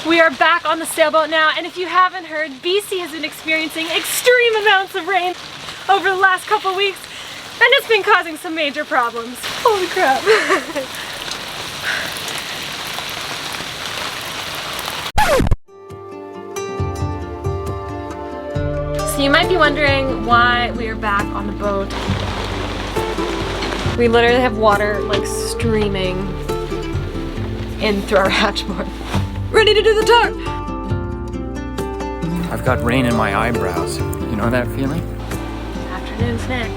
We are back on the sailboat now, and if you haven't heard, BC has been experiencing extreme amounts of rain over the last couple weeks, and it's been causing some major problems. Holy crap. So you might be wondering why we are back on the boat. We literally have water like streaming in through our hatchboard. Ready to do the tarp! I've got rain in my eyebrows. You know that feeling? Afternoon snack.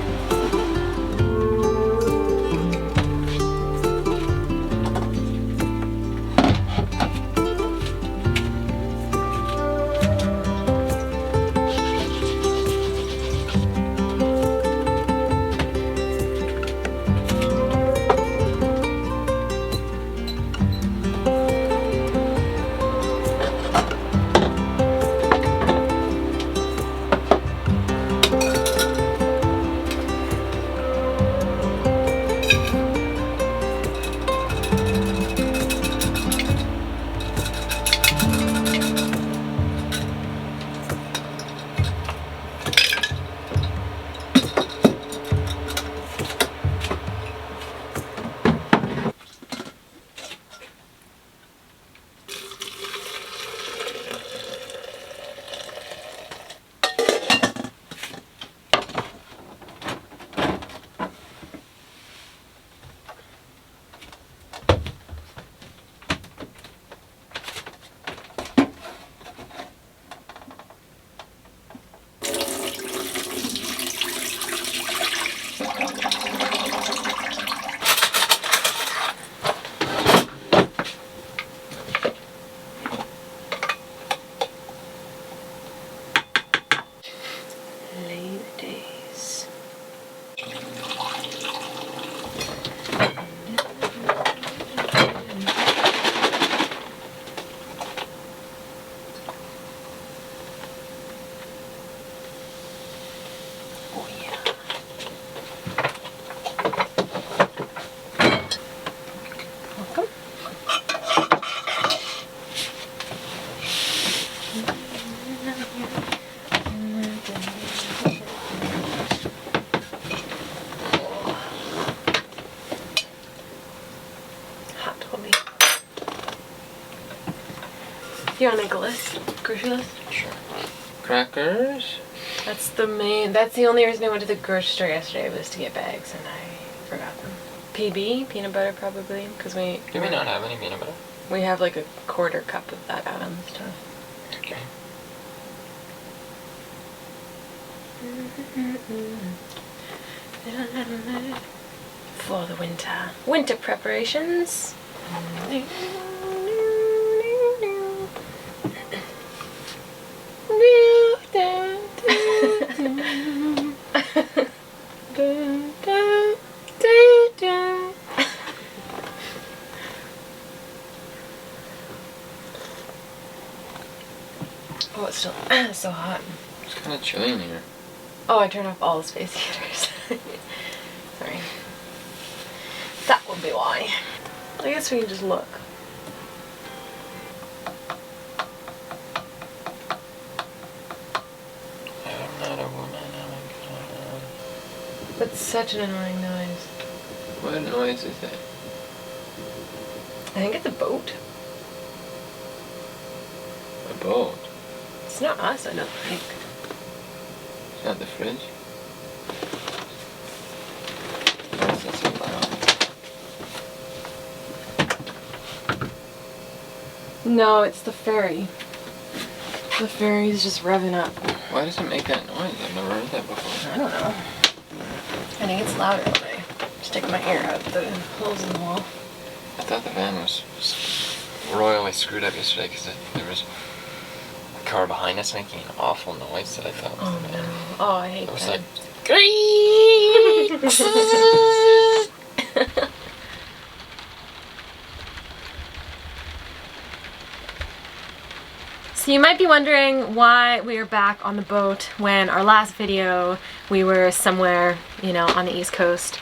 Do you want to make a list? Grocery list? Sure. Crackers? That's the only reason I went to the grocery store yesterday was to get bags and I forgot them. PB, peanut butter probably, because we... Do we not have any peanut butter? We have like a quarter cup of that out on the stove. Okay. For the winter. Winter preparations. Oh, it's still so hot. It's kind of chilly in here. Oh, I turned off all the space heaters. Sorry. That would be why. I guess we can just look. I'm not a woman, I'm a god. That's such an annoying noise. What noise is that? I think it's a boat. A boat? It's not us, I don't think. It's not the fridge? Why is that so loud? No, it's the ferry. The ferry's just revving up. Why does it make that noise? I've never heard that before. I don't know. I think it's louder when I stick my ear out the holes in the wall. I thought the van was royally screwed up yesterday because there was a car behind us making an awful noise that I thought was the van. No. Oh, I hate It was that. like, So you might be wondering why we are back on the boat when our last video we were somewhere, you know, on the East Coast.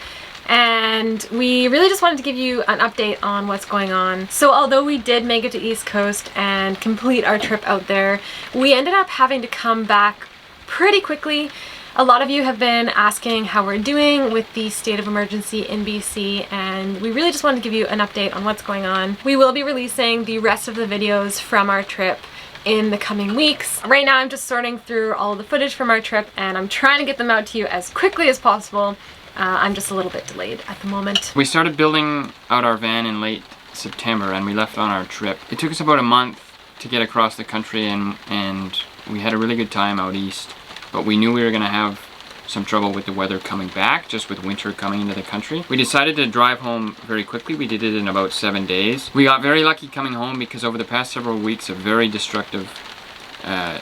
and we really just wanted to give you an update on what's going on. So although we did make it to East Coast and complete our trip out there, we ended up having to come back pretty quickly. A lot of you have been asking how we're doing with the state of emergency in BC, and we really just wanted to give you an update on what's going on. We will be releasing the rest of the videos from our trip in the coming weeks. Right now I'm just sorting through all of the footage from our trip, and I'm trying to get them out to you as quickly as possible. I'm just a little bit delayed at the moment. We started building out our van in late September and we left on our trip. It took us about a month to get across the country, and we had a really good time out east. But we knew we were gonna have some trouble with the weather coming back, just with winter coming into the country. We decided to drive home very quickly. We did it in about 7 days. We got very lucky coming home because over the past several weeks, a very destructive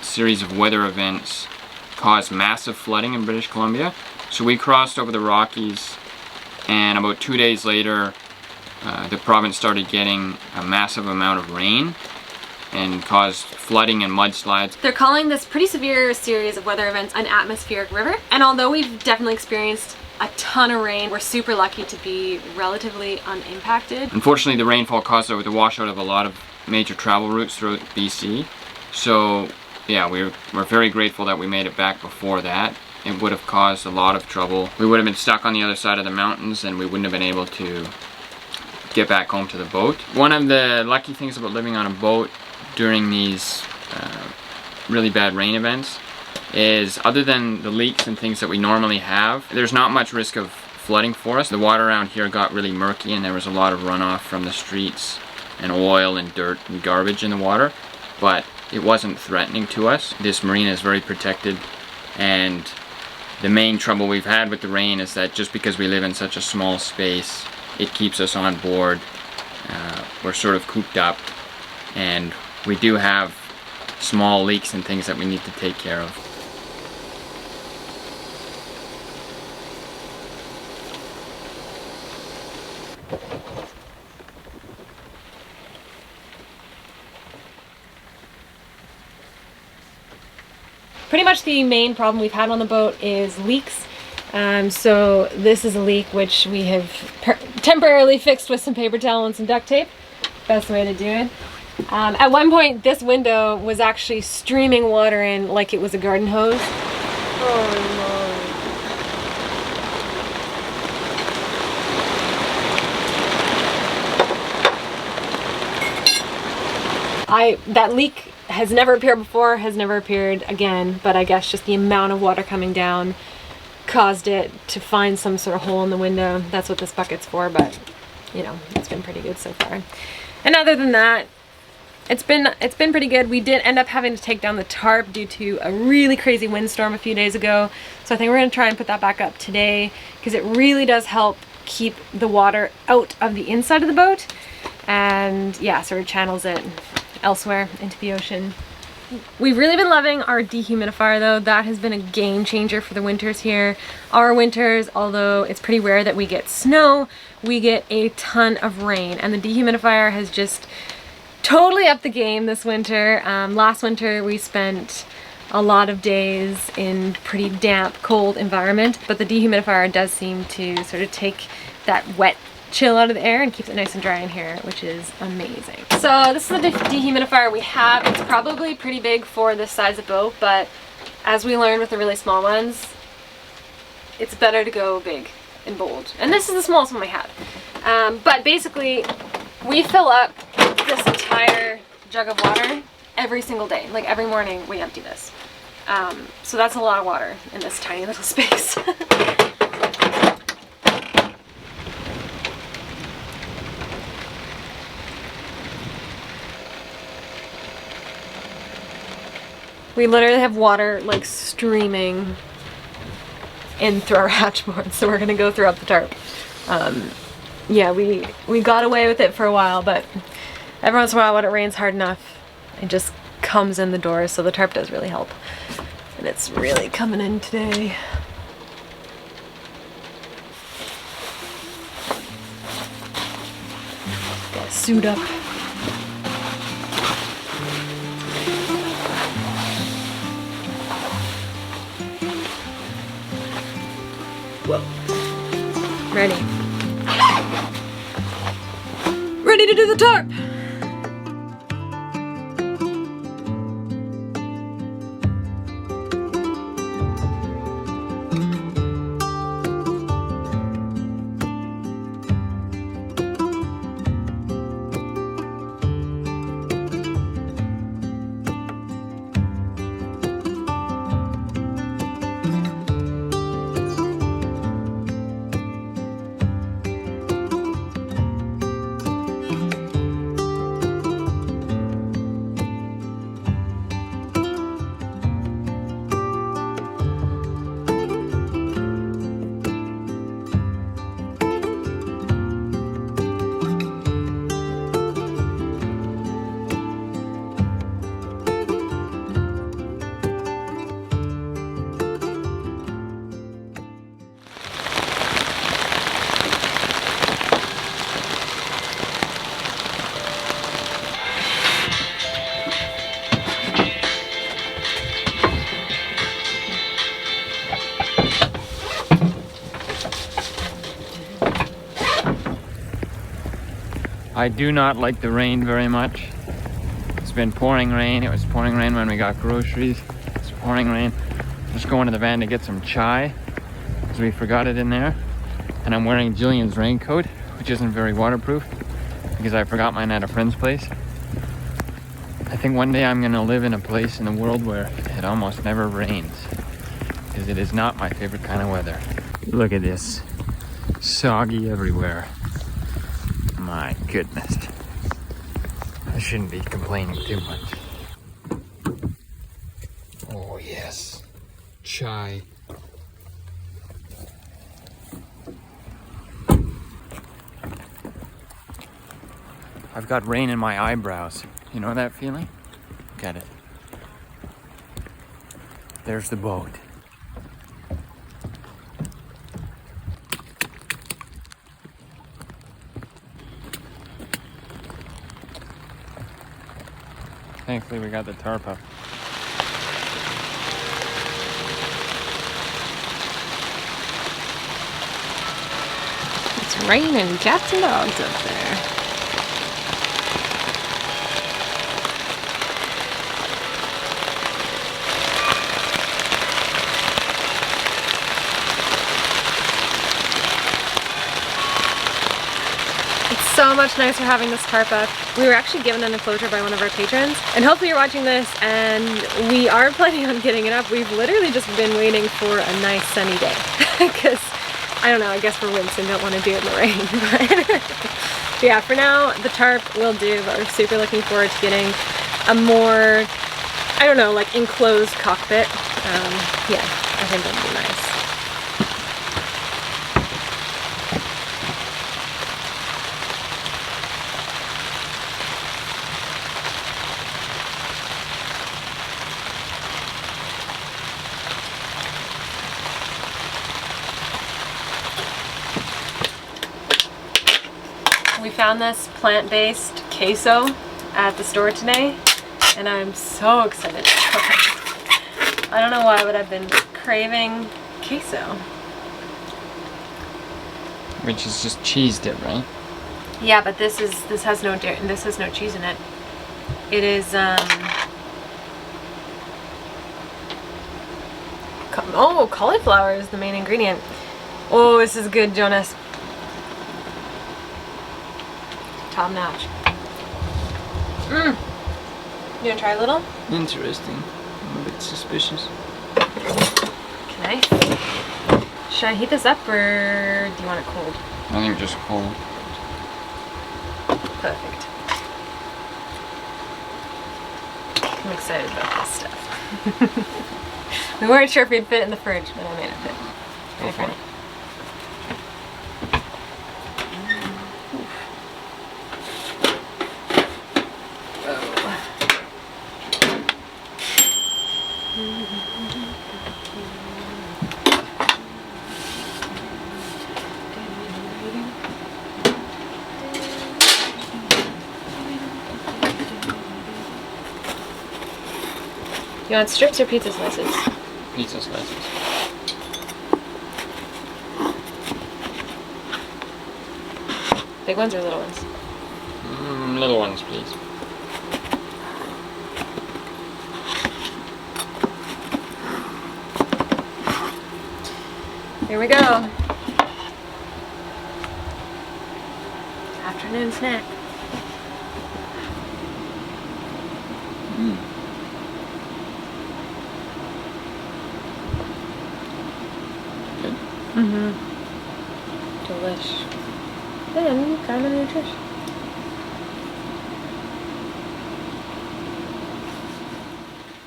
series of weather events caused massive flooding in British Columbia. So we crossed over the Rockies, and about 2 days later, the province started getting a massive amount of rain and caused flooding and mudslides. They're calling this pretty severe series of weather events an atmospheric river. And although we've definitely experienced a ton of rain, we're super lucky to be relatively unimpacted. Unfortunately, the rainfall caused the washout of a lot of major travel routes throughout BC. So yeah, we're very grateful that we made it back before that. It would have caused a lot of trouble. We would have been stuck on the other side of the mountains and we wouldn't have been able to get back home to the boat. One of the lucky things about living on a boat during these really bad rain events is, other than the leaks and things that we normally have, there's not much risk of flooding for us. The water around here got really murky and there was a lot of runoff from the streets and oil and dirt and garbage in the water, but it wasn't threatening to us. This marina is very protected, and the main trouble we've had with the rain is that just because we live in such a small space, it keeps us on board. We're sort of cooped up, and we do have small leaks and things that we need to take care of. Pretty much the main problem we've had on the boat is leaks. So this is a leak which we have temporarily fixed with some paper towel and some duct tape. Best way to do it. At one point this window was actually streaming water in like it was a garden hose. That leak has never appeared before, has never appeared again, but I guess just the amount of water coming down caused it to find some sort of hole in the window. That's what this bucket's for, but you know, it's been pretty good so far. And other than that, it's been pretty good. We did end up having to take down the tarp due to a really crazy windstorm a few days ago. So I think we're gonna try and put that back up today, because it really does help keep the water out of the inside of the boat, and yeah, sort of channels it elsewhere into the ocean. We've really been loving our dehumidifier though. That has been a game changer for the winters here. Our winters, although it's pretty rare that we get snow, we get a ton of rain, and the dehumidifier has just totally upped the game this winter. Last winter we spent a lot of days in pretty damp, cold environment, but the dehumidifier does seem to sort of take that wet chill out of the air and keeps it nice and dry in here, which is amazing. So this is the dehumidifier we have. It's probably pretty big for this size of boat, but as we learned with the really small ones, it's better to go big and bold. And this is the smallest one we had. But basically, we fill up this entire jug of water every single day. Like every morning we empty this. So that's a lot of water in this tiny little space. We literally have water like streaming in through our hatchboard, so we're gonna go through up the tarp. Yeah, we got away with it for a while, but every once in a while when it rains hard enough, it just comes in the doors, so the tarp does really help. And it's really coming in today. Gotta suit up. Whoa. Ready. ready to do the tarp. I do not like the rain very much. It's been pouring rain. It was pouring rain when we got groceries. It's pouring rain. Just going to the van to get some chai because we forgot it in there. And I'm wearing Gillian's raincoat, which isn't very waterproof because I forgot mine at a friend's place. I think one day I'm gonna live in a place in the world where it almost never rains because it is not my favorite kind of weather. Look at this, soggy everywhere. My goodness. I shouldn't be complaining too much. Oh yes, chai. I've got rain in my eyebrows. You know that feeling? Look at it. There's the boat. Thankfully we got the tarp up. It's raining cats and dogs up there. So much nicer having this tarp up. We were actually given an enclosure by one of our patrons, and hopefully you're watching this and we are planning on getting it up. We've literally just been waiting for a nice sunny day because I don't know, I guess we're wimps and don't want to do it in the rain. But yeah, for now the tarp will do, but we're super looking forward to getting a more, I don't know, like enclosed cockpit. Yeah, I think that'll be nice. We found this plant-based queso at the store today, and I'm so excited to try it. I don't know why, but I've been craving queso. Which is just cheese dip, right? Yeah, but this has no dairy, this has no cheese in it. It is oh, cauliflower is the main ingredient. Oh, this is good, Jonas. Top notch. You wanna try a little? Interesting. I'm a bit suspicious. Can I? Should I heat this up or do you want it cold? I think just cold. Perfect. I'm excited about this stuff. We weren't sure if we'd fit it in the fridge, but I made it fit. Ready for it? You want strips or pizza slices? Pizza slices. Big ones or little ones? Little ones, please. Here we go. Afternoon snack. Good. Delish. Then, kind of nutritious.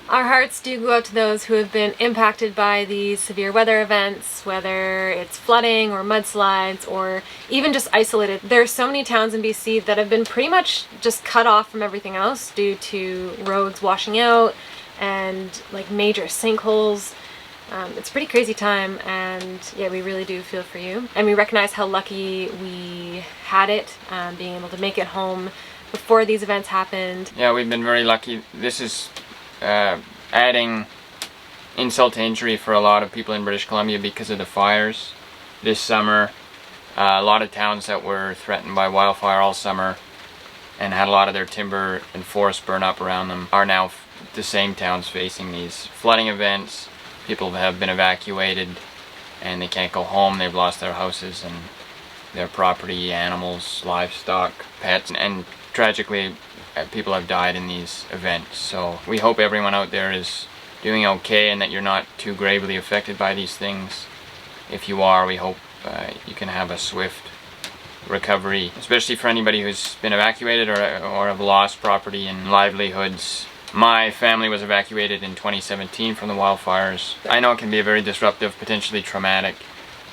Our hearts do go out to those who have been impacted by these severe weather events, whether it's flooding or mudslides or even just isolated. There are so many towns in BC that have been pretty much just cut off from everything else due to roads washing out and like major sinkholes. It's a pretty crazy time, and yeah, we really do feel for you. And we recognize how lucky we had it, being able to make it home before these events happened. Yeah, we've been very lucky. This is adding insult to injury for a lot of people in British Columbia because of the fires this summer. A lot of towns that were threatened by wildfire all summer and had a lot of their timber and forest burn up around them are now the same towns facing these flooding events. People have been evacuated and they can't go home. They've lost their houses and their property, animals, livestock, pets, and tragically people have died in these events. So we hope everyone out there is doing okay and that you're not too gravely affected by these things. If you are, we hope you can have a swift recovery, especially for anybody who's been evacuated or have lost property and livelihoods. My family was evacuated in 2017 from the wildfires. I know it can be a very disruptive, potentially traumatic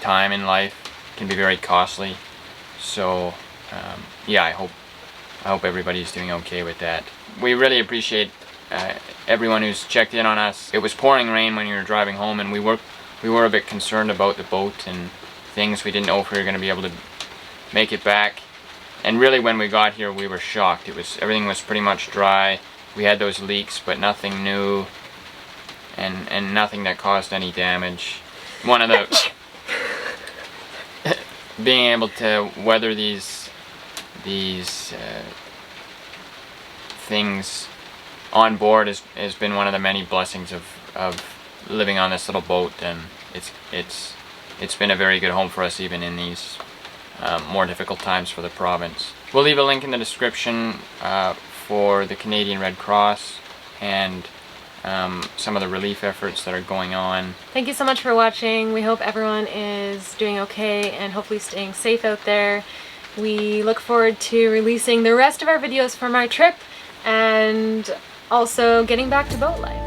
time in life. It can be very costly. So yeah, I hope everybody's doing okay with that. We really appreciate everyone who's checked in on us. It was pouring rain when we were driving home, and we were a bit concerned about the boat and things. We didn't know if we were going to be able to make it back. And really, when we got here, we were shocked. Everything was pretty much dry. We had those leaks, but nothing new, and nothing that caused any damage. One of the being able to weather these things on board has been one of the many blessings of living on this little boat, and it's been a very good home for us even in these more difficult times for the province. We'll leave a link in the description for the Canadian Red Cross and some of the relief efforts that are going on. Thank you so much for watching. We hope everyone is doing okay and hopefully staying safe out there. We look forward to releasing the rest of our videos from our trip and also getting back to boat life.